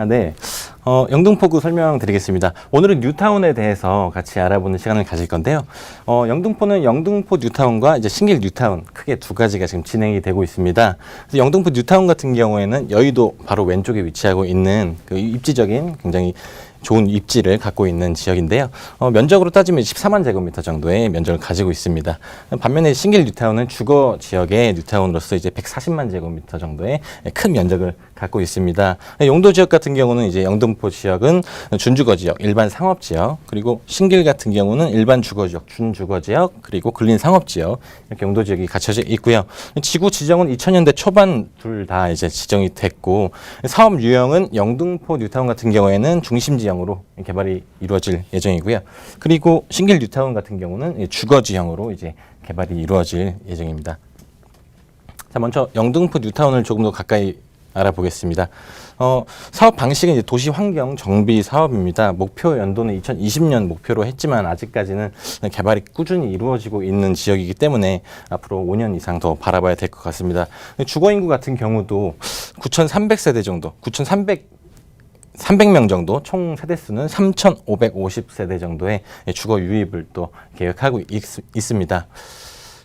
네. 영등포구 설명드리겠습니다. 오늘은 뉴타운에 대해서 같이 알아보는 시간을 가질 건데요. 영등포는 영등포 뉴타운과 이제 신길 뉴타운 크게 두 가지가 지금 진행이 되고 있습니다. 그래서 영등포 뉴타운 같은 경우에는 여의도 바로 왼쪽에 위치하고 있는 그 입지적인 굉장히 좋은 입지를 갖고 있는 지역인데요. 면적으로 따지면 14만 제곱미터 정도의 면적을 가지고 있습니다. 반면에 신길 뉴타운은 주거 지역의 뉴타운으로서 이제 140만 제곱미터 정도의 큰 면적을 갖고 있습니다. 용도 지역 같은 경우는 이제 영등포 지역은 준주거 지역, 일반 상업 지역, 그리고 신길 같은 경우는 일반 주거 지역, 준주거 지역, 그리고 근린 상업 지역 이렇게 용도 지역이 갖춰져 있고요. 지구 지정은 2000년대 초반 둘 다 이제 지정이 됐고 사업 유형은 영등포 뉴타운 같은 경우에는 중심 지형으로 개발이 이루어질 예정이고요. 그리고 신길 뉴타운 같은 경우는 주거 지형으로 이제 개발이 이루어질 예정입니다. 자, 먼저 영등포 뉴타운을 조금 더 가까이 알아보겠습니다. 사업 방식은 이제 도시 환경 정비 사업입니다. 목표 연도는 2020년 목표로 했지만 아직까지는 개발이 꾸준히 이루어지고 있는 지역이기 때문에 앞으로 5년 이상 더 바라봐야 될 것 같습니다. 주거 인구 같은 경우도 9,300세대 정도, 300명 정도, 총 세대수는 3,550세대 정도의 주거 유입을 또 계획하고 있습니다.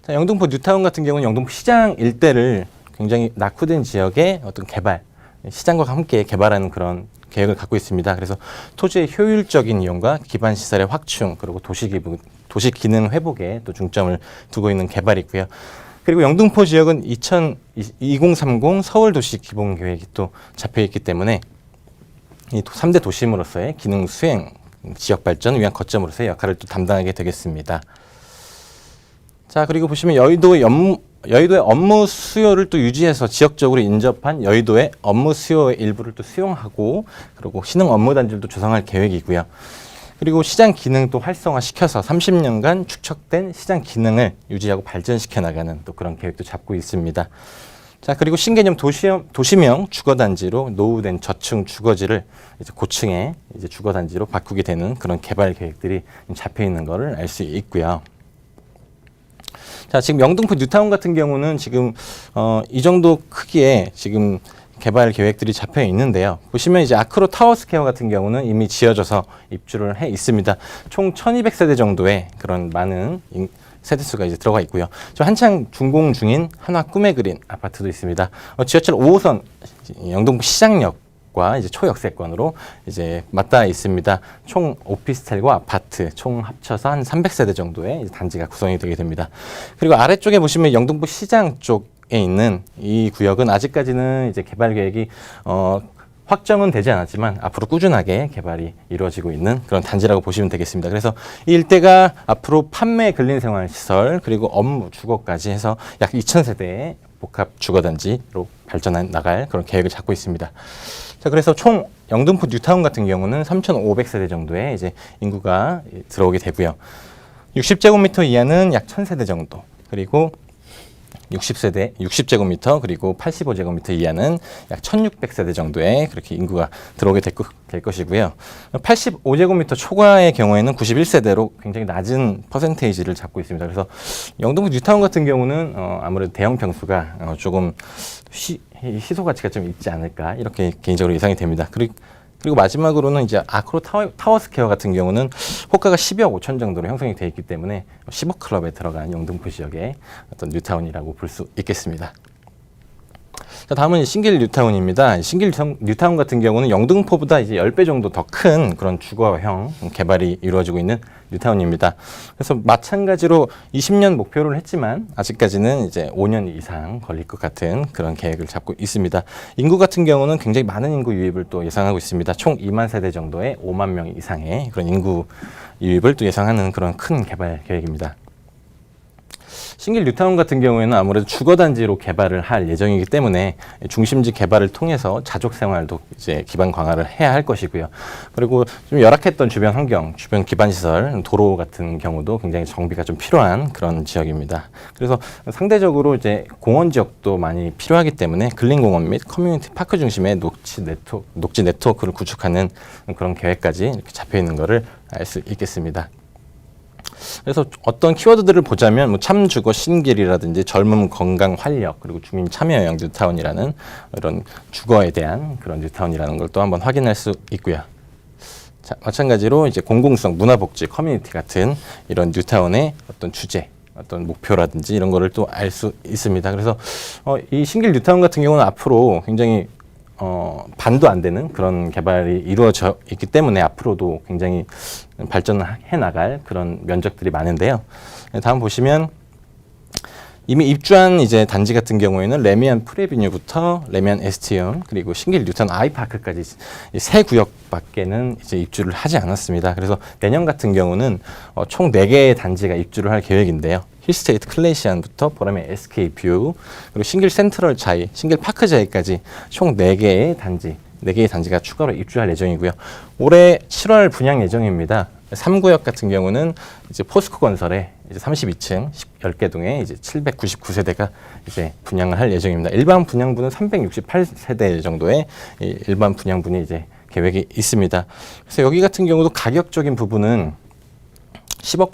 자, 영등포 뉴타운 같은 경우는 영등포 시장 일대를 굉장히 낙후된 지역의 어떤 개발, 시장과 함께 개발하는 그런 계획을 갖고 있습니다. 그래서 토지의 효율적인 이용과 기반 시설의 확충, 그리고 도시 기능 회복에 또 중점을 두고 있는 개발이고요. 그리고 영등포 지역은 2030 서울 도시 기본 계획이 또 잡혀 있기 때문에 이 3대 도심으로서의 기능 수행, 지역 발전을 위한 거점으로서의 역할을 또 담당하게 되겠습니다. 자, 그리고 보시면 여의도의 업무 수요를 또 유지해서 지역적으로 인접한 여의도의 업무 수요의 일부를 또 수용하고 그리고 신흥 업무 단지를 또 조성할 계획이고요. 그리고 시장 기능도 활성화시켜서 30년간 축적된 시장 기능을 유지하고 발전시켜 나가는 또 그런 계획도 잡고 있습니다. 자, 그리고 신개념 도시명 주거단지로 노후된 저층 주거지를 이제 고층의 이제 주거단지로 바꾸게 되는 그런 개발 계획들이 잡혀 있는 것을 알 수 있고요. 자, 지금 영등포 뉴타운 같은 경우는 지금 이 정도 크기의 지금 개발 계획들이 잡혀 있는데요. 보시면 이제 아크로 타워스퀘어 같은 경우는 이미 지어져서 입주를 해 있습니다. 총 1200세대 정도의 그런 많은 세대수가 이제 들어가 있고요. 저 한창 준공 중인 한화 꿈의 그린 아파트도 있습니다. 지하철 5호선 영등포 시장역과 이제 초역세권으로 이제 맞닿아 있습니다. 총 오피스텔과 아파트 총 합쳐서 한 300세대 정도의 단지가 구성이 되게 됩니다. 그리고 아래쪽에 보시면 영등포 시장 쪽에 있는 이 구역은 아직까지는 이제 개발 계획이 확정은 되지 않았지만 앞으로 꾸준하게 개발이 이루어지고 있는 그런 단지라고 보시면 되겠습니다. 그래서 이 일대가 앞으로 판매 근린생활시설 그리고 업무 주거까지 해서 약 2,000세대의 복합 주거단지로 발전해 나갈 그런 계획을 잡고 있습니다. 자, 그래서 총 영등포 뉴타운 같은 경우는 3,500세대 정도의 이제 인구가 들어오게 되고요. 60제곱미터 이하는 약 1,000세대 정도, 그리고 60제곱미터 그리고 85제곱미터 이하는 약 1,600세대 정도의 그렇게 인구가 들어오게 될 것이고요. 85제곱미터 초과의 경우에는 91세대로 굉장히 낮은 퍼센테이지를 잡고 있습니다. 그래서 영등포 뉴타운 같은 경우는 아무래도 대형 평수가 조금 희소 가치가 좀 있지 않을까 이렇게 개인적으로 예상이 됩니다. 그리고 마지막으로는 이제 아크로 타워스퀘어 같은 경우는 호가가 12억 5천 정도로 형성이 되어 있기 때문에 10억 클럽에 들어간 영등포 지역의 어떤 뉴타운이라고 볼 수 있겠습니다. 자, 다음은 신길 뉴타운입니다. 신길 뉴타운 같은 경우는 영등포보다 이제 10배 정도 더 큰 그런 주거형 개발이 이루어지고 있는 뉴타운입니다. 그래서 마찬가지로 20년 목표를 했지만 아직까지는 이제 5년 이상 걸릴 것 같은 그런 계획을 잡고 있습니다. 인구 같은 경우는 굉장히 많은 인구 유입을 또 예상하고 있습니다. 총 2만 세대 정도의 5만 명 이상의 그런 인구 유입을 또 예상하는 그런 큰 개발 계획입니다. 신길 뉴타운 같은 경우에는 아무래도 주거단지로 개발을 할 예정이기 때문에 중심지 개발을 통해서 자족 생활도 이제 기반 강화를 해야 할 것이고요. 그리고 좀 열악했던 주변 환경, 주변 기반 시설, 도로 같은 경우도 굉장히 정비가 좀 필요한 그런 지역입니다. 그래서 상대적으로 이제 공원 지역도 많이 필요하기 때문에 근린공원 및 커뮤니티 파크 중심의 녹지 네트워크를 구축하는 그런 계획까지 이렇게 잡혀 있는 것을 알 수 있겠습니다. 그래서 어떤 키워드들을 보자면 뭐 참주거 신길이라든지 젊음, 건강, 활력, 그리고 주민 참여형 뉴타운이라는 이런 주거에 대한 그런 뉴타운이라는 걸 또 한번 확인할 수 있고요. 자, 마찬가지로 이제 공공성, 문화복지, 커뮤니티 같은 이런 뉴타운의 어떤 주제, 어떤 목표라든지 이런 거를 또 알 수 있습니다. 그래서 이 신길 뉴타운 같은 경우는 앞으로 굉장히 반도 안 되는 그런 개발이 이루어져 있기 때문에 앞으로도 굉장히 발전해 나갈 그런 면적들이 많은데요. 다음 보시면 이미 입주한 이제 단지 같은 경우에는 레미안 프레비뉴부터 레미안 에스티온 그리고 신길 뉴타운 아이파크까지 세 구역밖에는 이제 입주를 하지 않았습니다. 그래서 내년 같은 경우는 총 4개의 단지가 입주를 할 계획인데요. 힐스테이트 클레이시안부터 보라매 SK뷰 그리고 신길 센트럴 자이, 신길 파크 자이까지 총 4개의 단지가 추가로 입주할 예정이고요. 올해 7월 분양 예정입니다. 3구역 같은 경우는 이제 포스코 건설에 이제 32층 10개 동에 이제 799세대가 이제 분양을 할 예정입니다. 일반 분양분은 368세대 정도의 일반 분양분이 이제 계획이 있습니다. 그래서 여기 같은 경우도 가격적인 부분은 10억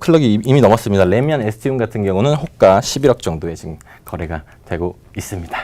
클럭이 이미 넘었습니다. 레미안 에스티온 같은 경우는 호가 11억 정도에 지금 거래가 되고 있습니다.